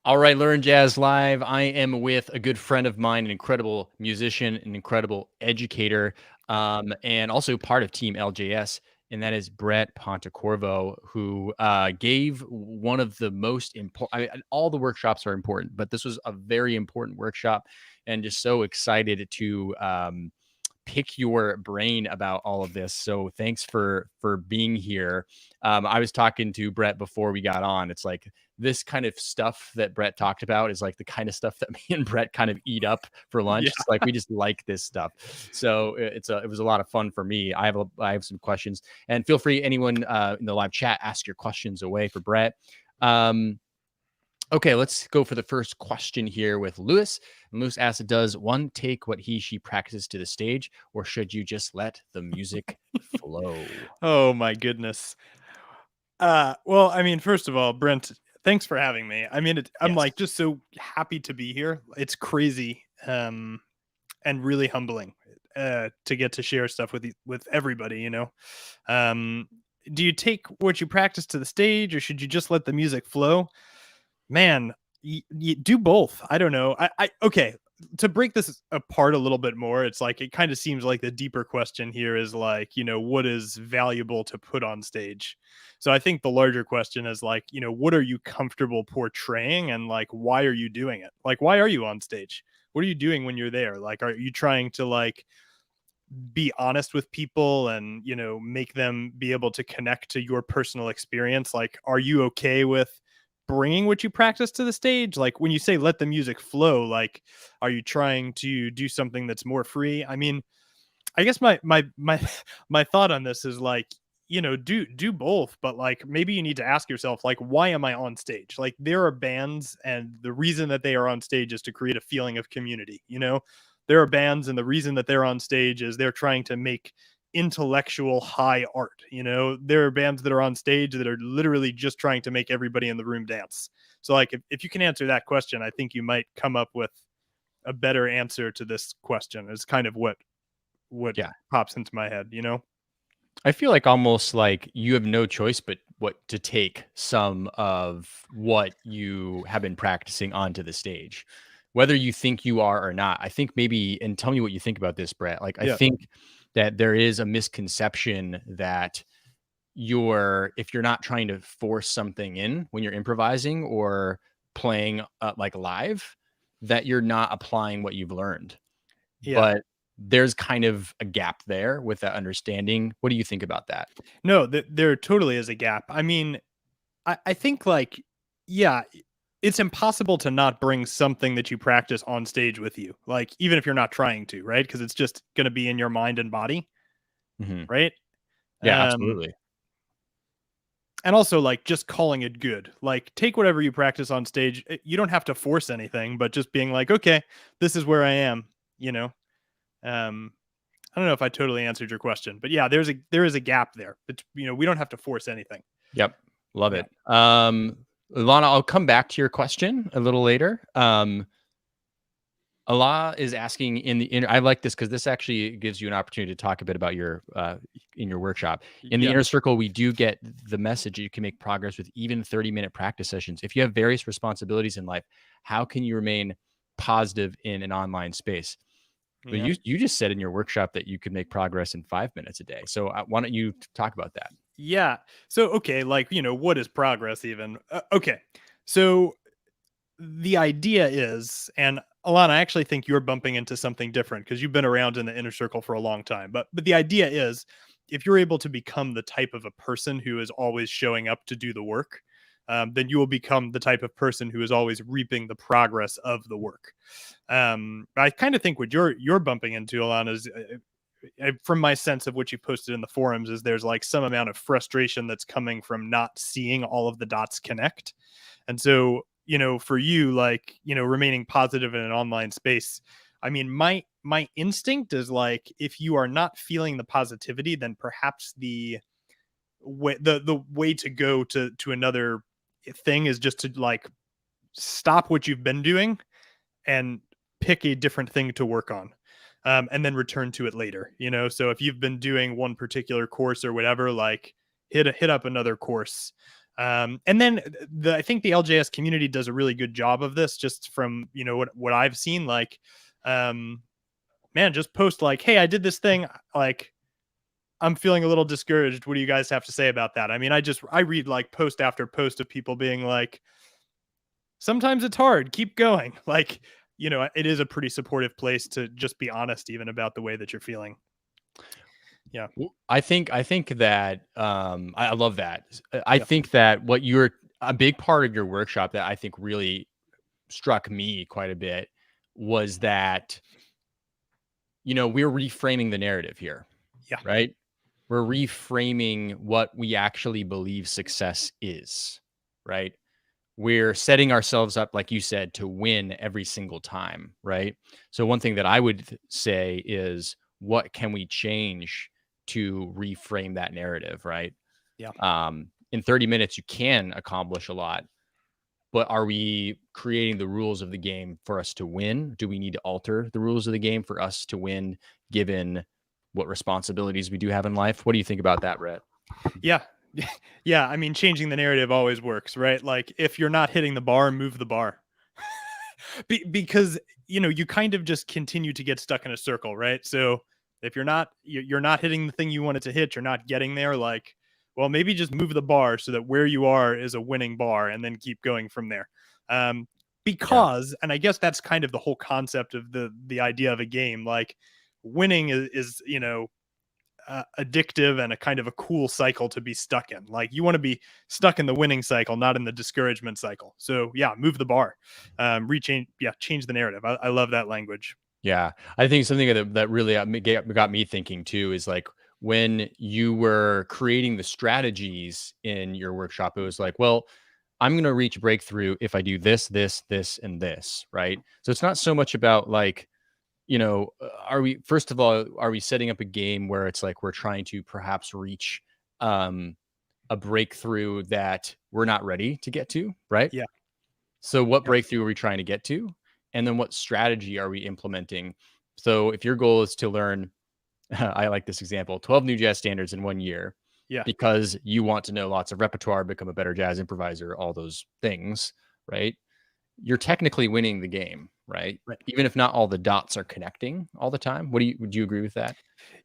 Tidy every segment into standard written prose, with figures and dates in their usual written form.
All right, Learn Jazz Live. I am with a good friend of mine, an incredible musician, an incredible educator, and also part of Team LJS, and that is Brett Pontecorvo, who gave one of the most important. All the workshops are important, but this was a very important workshop, and just so excited to pick your brain about all of this. So thanks for being here. I was talking to Brett before we got on. It's like this kind of stuff that Brett talked about is like the kind of stuff that me and Brett kind of eat up for lunch. Yeah. It's like we just like this stuff. So it was a lot of fun for me. I have some questions, and feel free, anyone in the live chat, ask your questions away for Brett. Okay, let's go for the first question here with Lewis. And Lewis asks, does one take what she practices to the stage, or should you just let the music flow? Oh my goodness. Well, I mean, first of all, Brent, thanks for having me. I mean, I'm Yes. like just so happy to be here. It's crazy, and really humbling, to get to share stuff with everybody. Um, do you take what you practice to the stage, or should you just let the music flow? Man, you do both. I don't know. Okay. To break this apart a little bit more, it's like it kind of seems like the deeper question here is like, what is valuable to put on stage? So I think the larger question is like, what are you comfortable portraying, and like why are you doing it? Like why are you on stage? What are you doing when you're there? Like are you trying to like be honest with people and make them be able to connect to your personal experience? Like are you okay with bringing what you practice to the stage? Like when you say let the music flow, like are you trying to do something that's more free? I mean, I guess my my thought on this is like, do both, but like maybe you need to ask yourself, like, why am I on stage? Like there are bands, and the reason that they are on stage is to create a feeling of community. There are bands, and the reason that they're on stage is they're trying to make intellectual high art. There are bands that are on stage that are literally just trying to make everybody in the room dance. So like if you can answer that question, I think you might come up with a better answer to this question. Is kind of what Yeah. pops into my head. I feel like almost like you have no choice but what to take some of what you have been practicing onto the stage, whether you think you are or not. I think maybe, and tell me what you think about this, Brett. Like, I Yeah. think that there is a misconception that if you're not trying to force something in when you're improvising or playing like live, that you're not applying what you've learned. Yeah. But there's kind of a gap there with that understanding. What do you think about that? No, there totally is a gap. I mean, I think like, yeah, it's impossible to not bring something that you practice on stage with you. Like even if you're not trying to, right? Because it's just going to be in your mind and body, Mhm. right? Yeah, Um, absolutely. and also like just calling it good. Like take whatever you practice on stage. You don't have to force anything, but just being like, okay, this is where I am. You know. Um, I don't know if I totally answered your question, but yeah, there is a gap there. It's, we don't have to force anything. Yep. Love Yeah. it. Lana, I'll come back to your question a little later. Allah is asking in the inner. I like this because this actually gives you an opportunity to talk a bit about your in your workshop. In the Yeah. inner circle, we do get the message you can make progress with even 30-minute practice sessions. If you have various responsibilities in life, how can you remain positive in an online space? But Yeah. you just said in your workshop that you could make progress in 5 minutes a day. So why don't you talk about that? Yeah. So okay, like, what is progress even? Okay. So the idea is, and Alana, I actually think you're bumping into something different because you've been around in the inner circle for a long time. But the idea is, if you're able to become the type of a person who is always showing up to do the work, then you will become the type of person who is always reaping the progress of the work. I kind of think what you're bumping into, Alana, is from my sense of what you posted in the forums, is there's like some amount of frustration that's coming from not seeing all of the dots connect. And so, for you, like, remaining positive in an online space, I mean, my instinct is like, if you are not feeling the positivity, then perhaps the way to go to another thing is just to like stop what you've been doing and pick a different thing to work on. And then return to it later. So if you've been doing one particular course or whatever, like hit up another course. And then I think the LJS community does a really good job of this, just from, you know, what I've seen. Like, man, just post like, hey, I did this thing. Like, I'm feeling a little discouraged. What do you guys have to say about that? I mean, I read like post after post of people being like, sometimes it's hard, keep going. Like, you know, it is a pretty supportive place to just be honest, even about the way that you're feeling. Yeah. I think that I love that. I Yeah. think that what you're a big part of your workshop that I think really struck me quite a bit was that, you know, we're reframing the narrative here, Yeah. right? We're reframing what we actually believe success is, right? We're setting ourselves up, like you said, to win every single time, right? So, one thing that I would say is, what can we change to reframe that narrative, right? Yeah. In 30 minutes, you can accomplish a lot, but are we creating the rules of the game for us to win? Do we need to alter the rules of the game for us to win, given what responsibilities we do have in life? What do you think about that, Brett? Yeah. Yeah. I mean, changing the narrative always works, right? Like, if you're not hitting the bar, move the bar. Because, you know, you kind of just continue to get stuck in a circle, right? So if you're not hitting the thing you wanted to hit, you're not getting there. Like, well, maybe just move the bar so that where you are is a winning bar, and then keep going from there. Um, Yeah, because, and I guess that's kind of the whole concept of the idea of a game. Like, winning is, you know, addictive and a kind of a cool cycle to be stuck in. Like, you want to be stuck in the winning cycle, not in the discouragement cycle. So yeah, move the bar, change the narrative. I love that language. yeah. I think something that really got me thinking too is like when you were creating the strategies in your workshop, it was like, well, I'm going to reach breakthrough if I do this, this, this, and this, right? So it's not so much about like, you know, are we, first of all, are we setting up a game where it's like we're trying to perhaps reach um, a breakthrough that we're not ready to get to, right? Yeah. So what Yep. breakthrough are we trying to get to? And then what strategy are we implementing? So if your goal is to learn, I like this example, 12 new jazz standards in 1 year, Yeah. because you want to know lots of repertoire, become a better jazz improviser, all those things, right? You're technically winning the game, right? Right. Even if not all the dots are connecting all the time. Would you agree with that?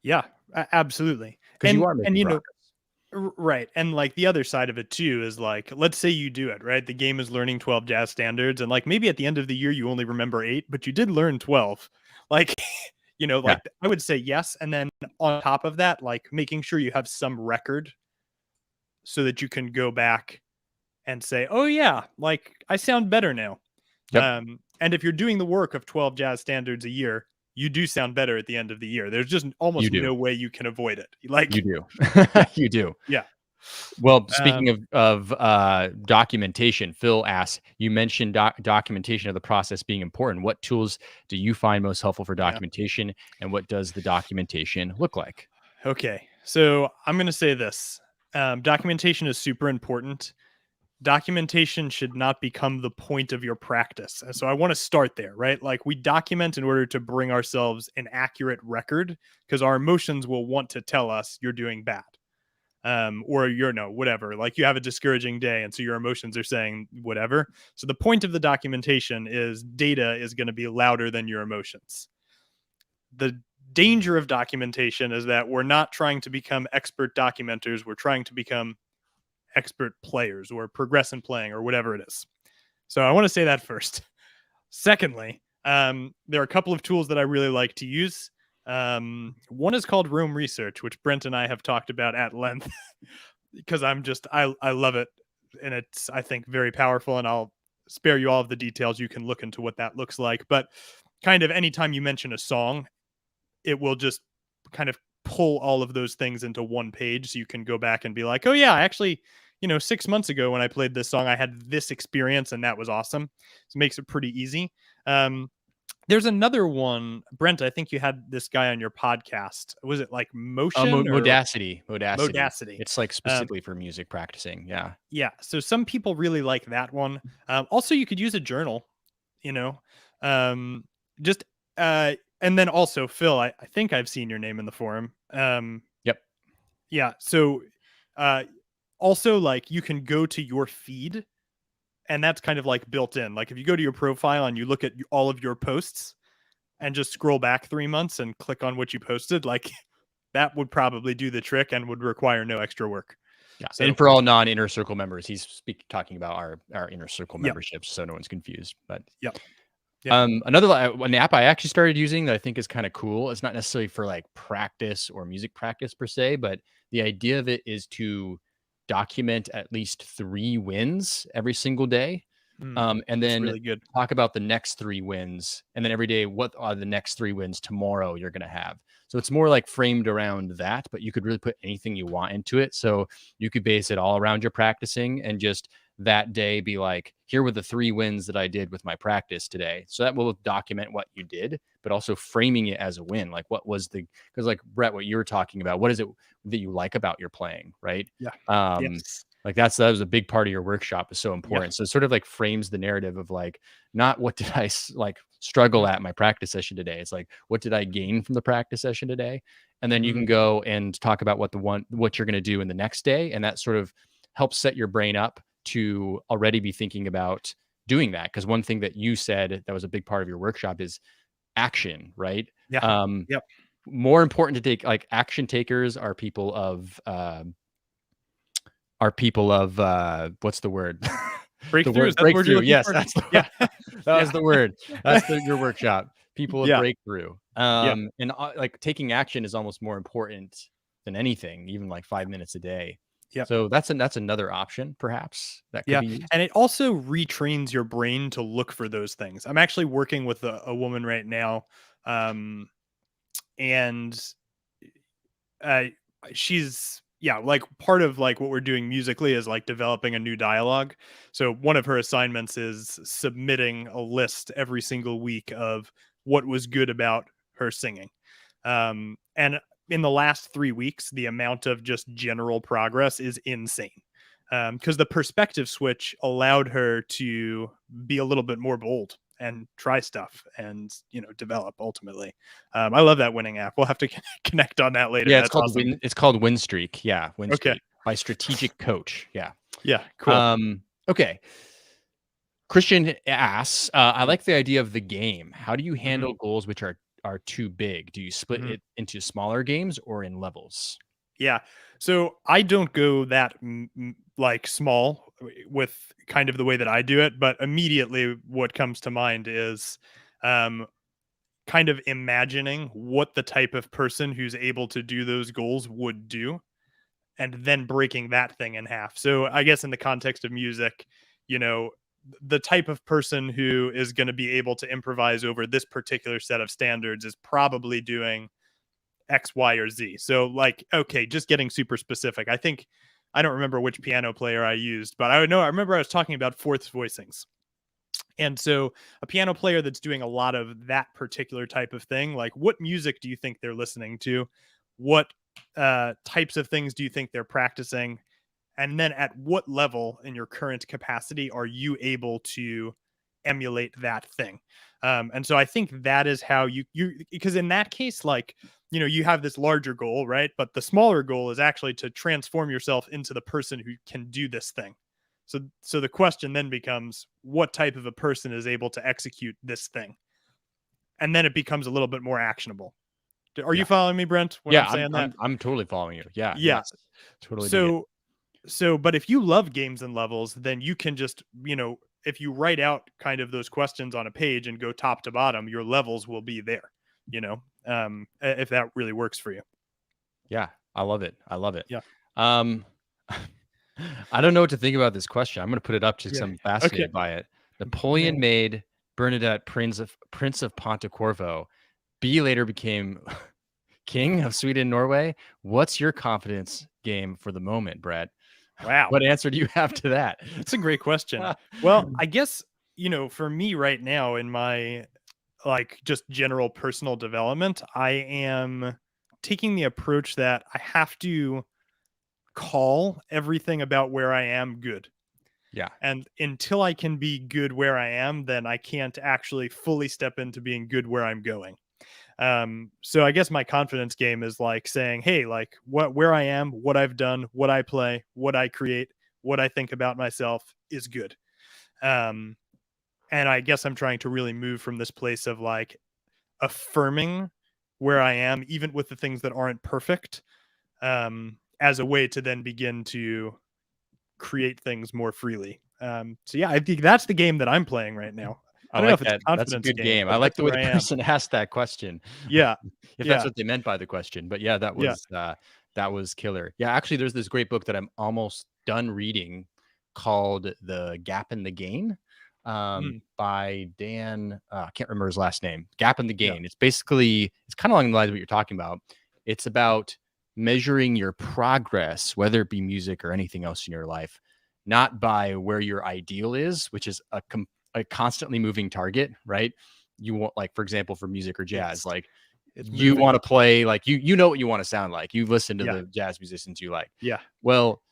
Yeah. Absolutely. Because you are And making you know, progress. right. And like, the other side of it too is like, let's say you do it, right? The game is learning 12 jazz standards, and like maybe at the end of the year you only remember 8, but you did learn 12. Like, you know, Yeah, like, I would say yes, and then on top of that, like, making sure you have some record so that you can go back and say, "Oh yeah, like, I sound better now." yep, And if you're doing the work of 12 jazz standards a year, you do sound better at the end of the year. There's just you almost do. no way you can avoid it. Like, You do. yeah, You do. yeah. Well, speaking Um, of documentation, Phil asks, you mentioned documentation of the process being important. What tools do you find most helpful for yeah. documentation, and what does the documentation look like? Okay. So I'm gonna say this. Documentation is super important. Documentation should not become the point of your practice. And so I want to start there, right? Like, we document in order to bring ourselves an accurate record, because our emotions will want to tell us you're doing bad. Or you're no, whatever. Like, you have a discouraging day, and so your emotions are saying whatever. So the point of the documentation is data is going to be louder than your emotions. The danger of documentation is that we're not trying to become expert documenters. We're trying to become expert players or progress in playing or whatever it is. So I want to say that first. Secondly, there are a couple of tools that I really like to use. One is called Room Research, which Brent and I have talked about at length because I love it, and it's, I think, very powerful. And I'll spare you all of the details. You can look into what that looks like. But kind of anytime you mention a song, it will just kind of pull all of those things into one page, so you can go back and be like, oh yeah, actually, you know, 6 months ago when I played this song, I had this experience and that was awesome. So it makes it pretty easy. um there's another one, Brent, I think you had this guy on your podcast. Was it like Motion or Modacity. Modacity? It's like um specifically for music practicing. Yeah. yeah, so some people really like that one. Also, you could use a journal, you know. um just and then also, Phil, I think I've seen your name in the forum. Yep. Yeah. So, uh, also, like, you can go to your feed, and that's kind of like built in. Like if you go to your profile and you look at all of your posts and just scroll back 3 months and click on what you posted, like that would probably do the trick and would require no extra work. Yeah. So And for all non-inner circle members, he's talking about our inner circle yeah, memberships, so no one's confused. But yeah, yeah. an app I actually started using that I think is kind of cool. It's not necessarily for like practice or music practice per se, but the idea of it is to document at least 3 wins every single day. And That's then really good. talk about the next 3 wins, and then every day, what are the next 3 wins tomorrow you're going to have. So it's more like framed around that, but you could really put anything you want into it. So you could base it all around your practicing and just that day be like, here were the 3 wins that I did with my practice today. So that will document what you did, but also framing it as a win. Like what was because like Brett, what you were talking about, what is it that you like about your playing, right? Yeah. Um, Yes. like that was a big part of your workshop is so Yeah. important. So it sort of like frames the narrative of like, not what did I like struggle at my practice session today. It's like, what did I gain from the practice session today? And then you can go and talk about what you're going to do in the next day. And that sort of helps set your brain up to already be thinking about doing that. Cause one thing that you said that was a big part of your workshop is action, right? Yeah. Um, Yep. more important to take, like, action takers are people of what's the word? The Breakthrough, is word that the word you're breakthrough. looking Yes, for? that's the Yeah. that Yeah. was the word. That's your workshop. People of Yeah. breakthrough. Yeah. And like taking action is almost more important than anything, even like 5 minutes a day. Yeah. So that's another option perhaps that could Yeah, be used. and it also retrains your brain to look for those things. I'm actually working with a woman right now, and uh, she's yeah, like part of like what we're doing musically is like developing a new dialogue. So one of her assignments is submitting a list every single week of what was good about her singing. And in the last 3 weeks, the amount of just general progress is insane. Because the perspective switch allowed her to be a little bit more bold and try stuff and develop ultimately. I love that winning app. We'll have to connect on that later. Yeah, That's awesome. It's called Win Streak. Yeah, Win Okay. Streak by Strategic Coach. Yeah. Yeah. Cool. Okay. Christian asks, I like the idea of the game. How do you Mm-hmm. handle goals which are too big? Do you split Mm-hmm. it into smaller games or in levels? Yeah. So I don't go that like small with kind of the way that I do it, but immediately what comes to mind is um kind of imagining what the type of person who's able to do those goals would do and then breaking that thing in half. So I guess in the context of music, you know, the type of person who is going to be able to improvise over this particular set of standards is probably doing X, Y, or Z. So, like, okay, just getting super specific. I think I don't remember which piano player I used, but I remember I was talking about fourth voicings. And so, a piano player that's doing a lot of that particular type of thing, like, what music do you think they're listening to? What types of things do you think they're practicing? And then, at what level in your current capacity are you able to emulate that thing? And so I think that is how you because in that case, like, you have this larger goal, right? But the smaller goal is actually to transform yourself into the person who can do this thing. So the question then becomes, what type of a person is able to execute this thing? And then it becomes a little bit more actionable. Are you Yeah. following me, Brent, when I'm Yeah, saying that? I'm totally following you. Yeah, Yeah. yes. Totally dig it. So but if you love games and levels, then you can just, if you write out kind of those questions on a page and go top to bottom, your levels will be there, if that really works for you. Yeah, I love it. I love it. Yeah. Um, I don't know what to think about this question. I'm gonna put it up just 'cause Yeah. I'm Okay. fascinated by it. Napoleon made Bernadette Prince of Pontecorvo. B later became king of Sweden and Norway. What's your confidence game for the moment, Brad? Wow. What answer do you have to that? That's a great question. Well, I guess, for me right now in my like just general personal development, I am taking the approach that I have to call everything about where I am good. Yeah. And until I can be good where I am, then I can't actually fully step into being good where I'm going. So I guess my confidence game is like saying, hey, like where I am, what I've done, what I play, what I create, what I think about myself is good. Um, and I guess I'm trying to really move from this place of like affirming where I am, even with the things that aren't perfect, as a way to then begin to create things more freely. So yeah, I think that's the game that I'm playing right now. I I don't know like if it's that. a That's a confidence good game, game. I but like that's the way where the I am. person asked that question. Yeah. If that's Yeah. what they meant by the question. But yeah, Yeah. that was killer. Yeah, actually there's this great book that I'm almost done reading called The Gap in the Gain Mm, by Dan I can't remember his last name. Gap in the yeah. Gain. It's kind of along the lines of what you're talking about. It's about measuring your progress, whether it be music or anything else in your life, not by where your ideal is, which is a constantly moving target, right? You want, like, for example, for music or jazz, Yes. like It's you moving. want to play, like you know what you want to sound like. You've listened to Yeah. the jazz musicians you like. Yeah. Well,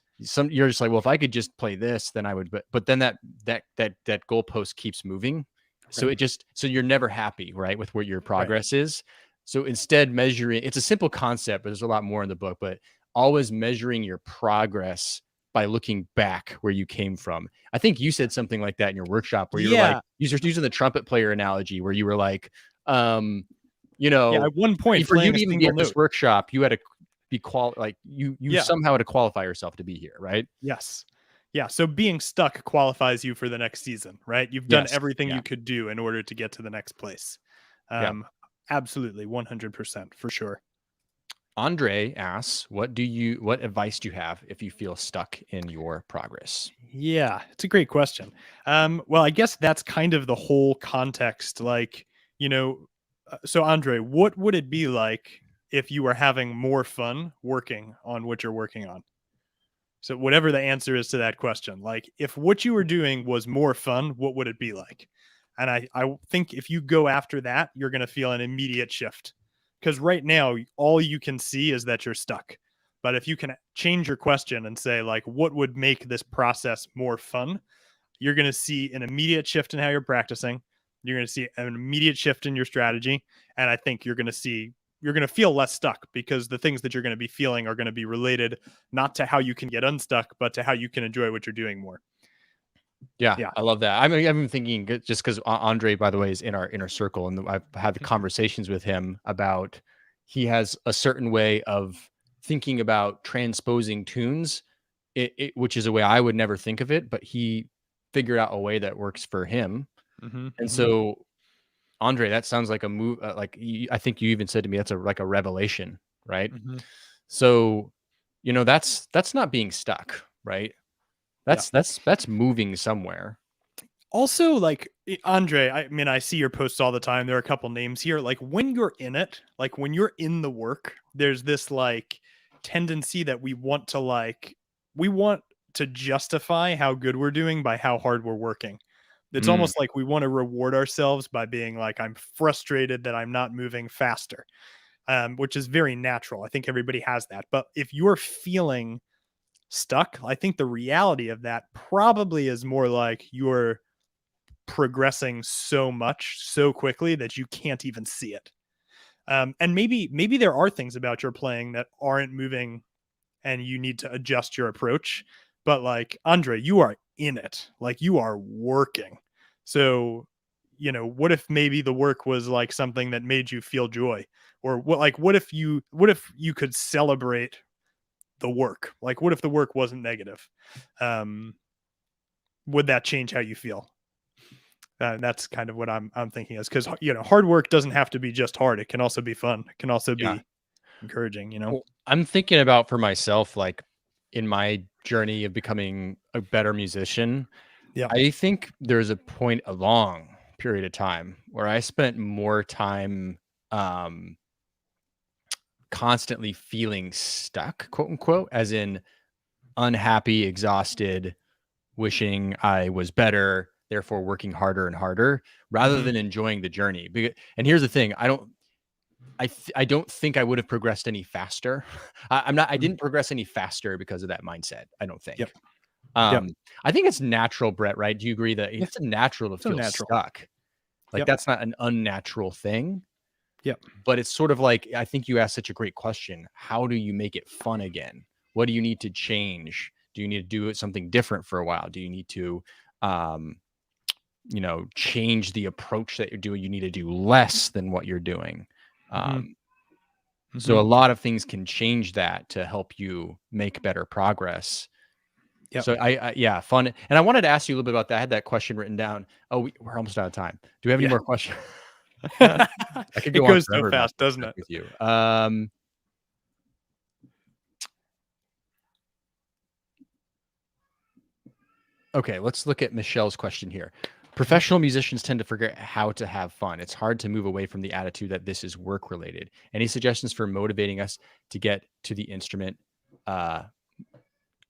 you're just like, well, if I could just play this, then I would. But then that goalpost keeps moving, so Right. so you're never happy, right, with what your Right. progress is. So instead, measuring, it's a simple concept, but there's a lot more in the book. But always measuring your progress by looking back where you came from. I think you said something like that in your workquap where you were like, Yeah. you're using the trumpet player analogy, where you were like, um, you Yeah. know, At one point, for you playing to a even be single at this note. workshop, you had to like you Yeah. somehow had to qualify yourself to be here, right? Yes. Yeah. So being stuck qualifies you for the next season, right? You've done Yes. everything Yeah. you could do in order to get to the next place. Yeah. Um, Absolutely, 100% for sure. Andre asks, what advice do you have if you feel stuck in your progress? Yeah, it's a great question. Well, I guess that's kind of the whole context. Like, you know, so Andre, what would it be like if you were having more fun working on what you're working on? So, whatever the answer is to that question, like, if what you were doing was more fun, what would it be like? And I think if you go after that, you're going to feel an immediate shift. Because right now, all you can see is that you're stuck. But if you can change your question and say, like, what would make this process more fun? You're going to see an immediate shift in how you're practicing. You're going to see an immediate shift in your strategy. And I think you're going to feel less stuck because the things that you're going to be feeling are going to be related not to how you can get unstuck, but to how you can enjoy what you're doing more. Yeah, Yeah. I love that. I've been thinking, just because Andre, by the way, is in our inner circle, and I've had the conversations with him about, he has a certain way of thinking about transposing tunes, which is a way I would never think of it, but he figured out a way that works for him. Mm-hmm, And mm-hmm, so, Andre, that sounds like a move. Like I think you even said to me, that's like a revelation, right? mm-hmm. So, that's not being stuck, right? Yeah. That's moving somewhere. Also, like Andre, I mean, I see your posts all the time. There are a couple names here. Like when you're in it, like when you're in the work, there's this like tendency that we want to justify how good we're doing by how hard we're working. It's Mm, almost like we want to reward ourselves by being like, I'm frustrated that I'm not moving faster, which is very natural. I think everybody has that. But if you're feeling stuck, I think the reality of that probably is more like you're progressing so much so quickly that you can't even see it. And maybe there are things about your playing that aren't moving and you need to adjust your approach. But like Andre, you are in it, like you are working. So, what if maybe the work was like something that made you feel joy? Or what if you could celebrate the work? Like what if the work wasn't negative? Um, would that change how you feel? That's kind of what I'm thinking is because hard work doesn't have to be just hard. It can also be fun. It can also yeah. be encouraging. Well, I'm thinking about, for myself, like in my journey of becoming a better musician, Yeah. I think there's a long period of time where I spent more time um, constantly feeling stuck, quote unquote, as in unhappy, exhausted, wishing I was better, therefore working harder and harder, rather Hmm. than enjoying the journey. And here's the thing: I don't think I would have progressed any faster. I Hmm. didn't progress any faster because of that mindset, I don't Yep. think. Yep. I think it's natural, Brett, right? Do you agree that Yeah. it's natural to So feel natural. stuck? Like, Yep. that's not an unnatural thing. Yep. But it's sort of like, I think you asked such a great question. How do you make it fun again? What do you need to change? Do you need to do something different for a while? Do you need to, um, change the approach that you're doing? You need to do less than what you're doing. Mm-hmm. Um, Mm-hmm. so a lot of things can change that to help you make better progress. Yep. So yeah, fun. And I wanted to ask you a little bit about that. I had that question written down. Oh, we're almost out of time. Do we have any Yeah. more questions? I could It go on goes so forever about fast, this doesn't stuff it? with you. Okay, let's look at Michelle's question here. Mhm. Professional musicians tend to forget how to have fun. It's hard to move away from the attitude that this is work related. Any suggestions for motivating us to uh,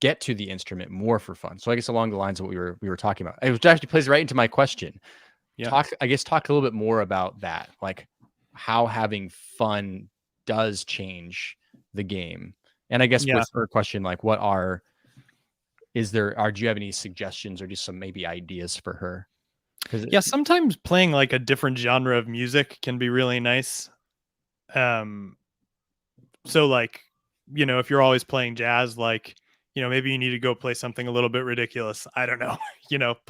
get to the instrument more for fun? So I guess along the lines of what we were talking about, it actually plays right into my question. Yeah. Talk a little bit more about that, like how having fun does change the game. And I guess Yeah. with her question, like do you have any suggestions or just some maybe ideas for her? Because Yeah, sometimes playing like a different genre of music can be really nice. Um, so like, if you're always playing jazz, like, maybe you need to go play something a little bit ridiculous. I don't know,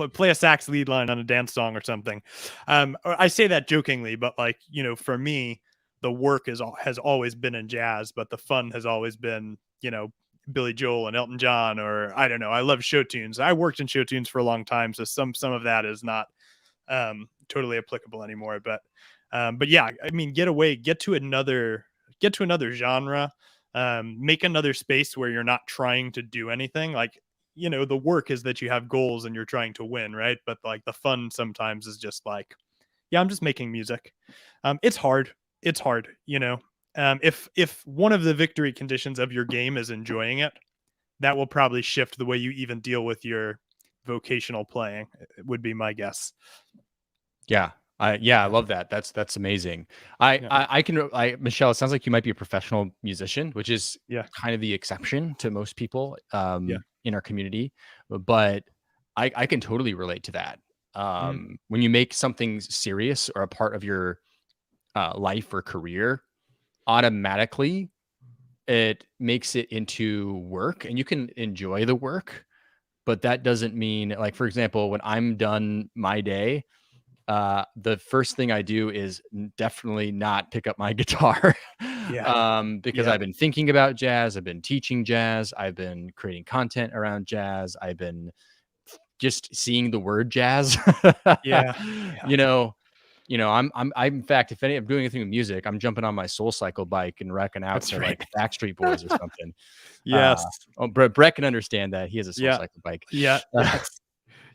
play a sax lead line on a dance song or something. I say that jokingly, but like, for me, the work has always been in jazz, but the fun has always been, Billy Joel and Elton John, or I don't know. I love show tunes. I worked in show tunes for a long time, so some of that is not totally applicable anymore. But yeah, I mean, get to another genre, make another space where you're not trying to do anything. Like, the work is that you have goals and you're trying to win, right? But like the fun sometimes is just like, yeah, I'm just making music. It's hard. It's hard, if one of the victory conditions of your game is enjoying it, that will probably shift the way you even deal with your vocational playing. It would be my guess. yeah. I Yeah. love that. That's amazing. Yeah. Michelle, it sounds like you might be a professional musician, which is Yeah. kind of the exception to most people Yeah. in our community. But I can totally relate to that. Mhm. When you make something serious or a part of your life or career, automatically it makes it into work, and you can enjoy the work, but that doesn't mean, like, for example, when I'm done my day, the first thing I do is definitely not pick up my guitar, Yeah. because Yeah. I've been thinking about jazz, I've been teaching jazz, I've been creating content around jazz, I've been just seeing the word jazz. Yeah. Yeah. you know, I'm in fact, if I'm doing anything with music, I'm jumping on my Soul Cycle bike and wrecking out That's to right. like Backstreet Boys or something. Yes. Brett can understand that. He has a Soul Yeah. Cycle bike. Yeah. Yes.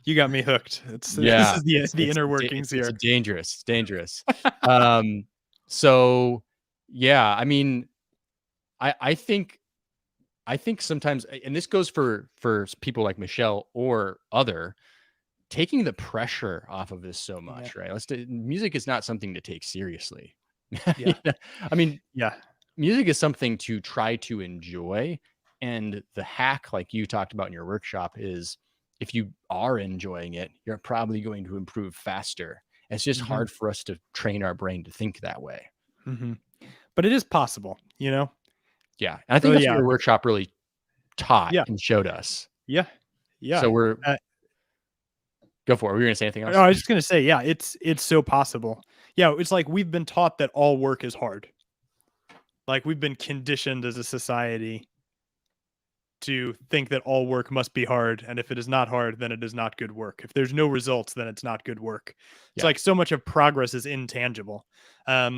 You got me hooked. It's this Yeah, is the inner it's workings it's a here. dangerous. Um, so yeah, I mean, I think sometimes, and this goes for people like Michelle or other, taking the pressure off of this so Yeah. much, right? Music is not something to take seriously. You Yeah. know? I mean, Yeah. music is something to try to enjoy, and the hack, like you talked about in your workshop, is if you are enjoying it, you're probably going to improve faster. It's just Mhm. hard for us to train our brain to think that way. Mhm. But it is possible, you know? Yeah, and I think So that's what yeah. your workshop really taught Yeah. and showed us. Yeah. Yeah. So we're Uh, go for it. Were you gonna say anything no, else? I was just gonna say, yeah, it's so possible. Yeah, it's like we've been taught that all work is hard. Like we've been conditioned as a society to think that all work must be hard, and if it is not hard, then it is not good work. If there's no results, then it's not good work. It's Yeah. like so much of progress is intangible. I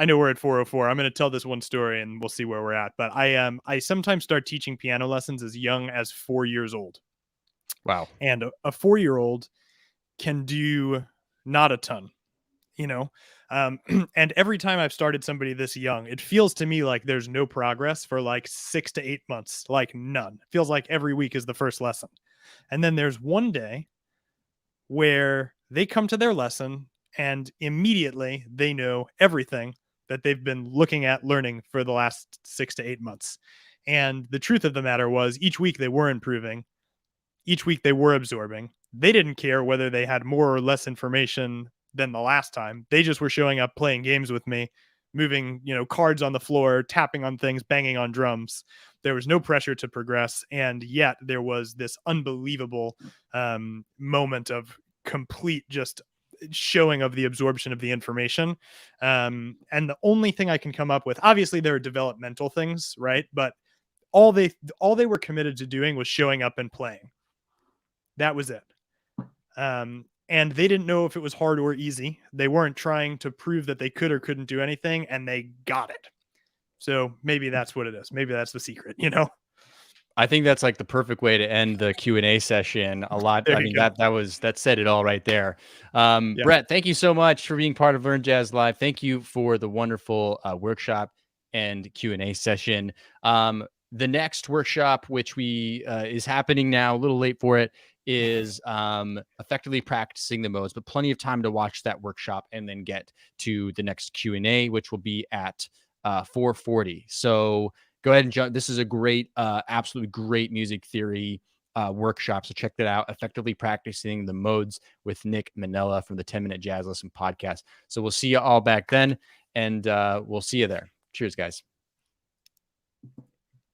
know we're at 4:04. I'm going to tell this one story, and we'll see where we're at. But I sometimes start teaching piano lessons as young as 4 years old, Wow. and a 4-year-old can do not a ton, you know. And every time I've started somebody this young, it feels to me like there's no progress for like 6 to 8 months, like none. It feels like every week is the first lesson. And then there's one day where they come to their lesson and immediately they know everything that they've been looking at learning for the last 6 to 8 months. And the truth of the matter was, each week they were improving, each week they were absorbing. They didn't care whether they had more or less information than the last time. They just were showing up playing games with me moving, cards on the floor, tapping on things, banging on drums. There was no pressure to progress, and yet there was this unbelievable moment of complete just showing of the absorption of the information. And the only thing I can come up with, obviously there are developmental things, right? But all they were committed to doing was showing up and playing. That was it. And they didn't know if it was hard or easy. They weren't trying to prove that they could or couldn't do anything, and they got it. So maybe that's what it is. Maybe that's the secret, I think that's like the perfect way to end the Q&A session. A lot. There I you mean, go. that said it all right there. Yeah. Brett, thank you so much for being part of Learn Jazz Live. Thank you for the wonderful workshop and Q&A session. The next workshop, which we is happening now, a little late for it, is effectively practicing the modes, but plenty of time to watch that workshop and then get to the next Q&A, which will be at 4:40. So go ahead and jump. This is a great, absolutely great music theory workshop. So check that out. Effectively practicing the modes with Nick Manella from the 10-Minute Jazz Lesson podcast. So we'll see you all back then, and we'll see you there. Cheers, guys.